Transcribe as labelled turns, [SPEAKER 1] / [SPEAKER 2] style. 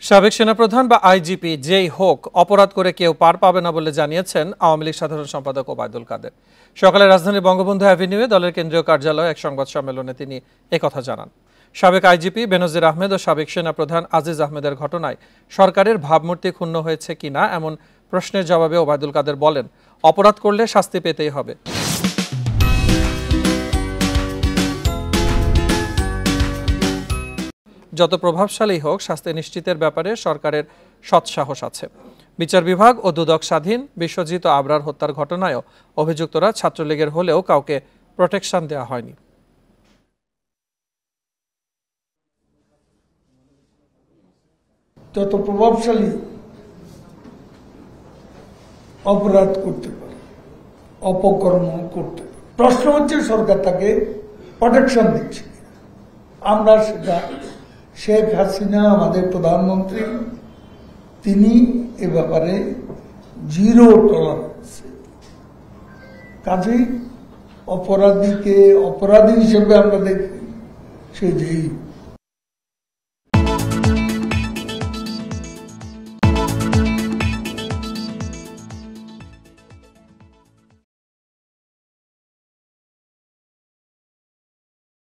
[SPEAKER 1] সাবেক সেনাপ্রধান বা আইজিপি যেই হোক অপরাধ করে কেউ পার পাবে না বলে জানিয়েছেন আওয়ামী লীগ সাধারণ সম্পাদক ওবায়দুল কাদের। সকালে রাজধানীর বঙ্গবন্ধু অ্যাভিনিউয়ে দলের কেন্দ্রীয় কার্যালয়ে এক সংবাদ সম্মেলনে তিনি একথা জানান। সাবেক আইজিপি বেনজির আহমেদ ও সাবেক সেনাপ্রধান আজিজ আহমেদের ঘটনায় সরকারের ভাবমূর্তি ক্ষুণ্ণ হয়েছে কিনা এমন প্রশ্নের জবাবে ওবায়দুল কাদের বলেন, অপরাধ করলে শাস্তি পেতেই হবে। যত প্রভাবশালী হোক শাস্তি নিশ্চিতের ব্যাপারে সরকারের সৎসাহস আছে। বিচার বিভাগ ও দুদক স্বাধীন। বিশ্বজিৎ ও আবরার হত্যার ঘটনায়ও অভিযুক্তরা ছাত্রলীগের হলেও কাউকে প্রোটেকশন দেওয়া হয়নি।
[SPEAKER 2] যত প্রভাবশালী অপরাধ করতে পারে, অপকর্ম করতে পারে। প্রশ্ন হচ্ছে সরকার তাকে প্রোটেকশন দিচ্ছে। আমরা সেটা শেখ হাসিনা আমাদের প্রধানমন্ত্রী, তিনি এ ব্যাপারে জিরো টলারেন্স। কাজেই অপরাধীকে অপরাধী হিসেবে আমরা দেখি, সে যেই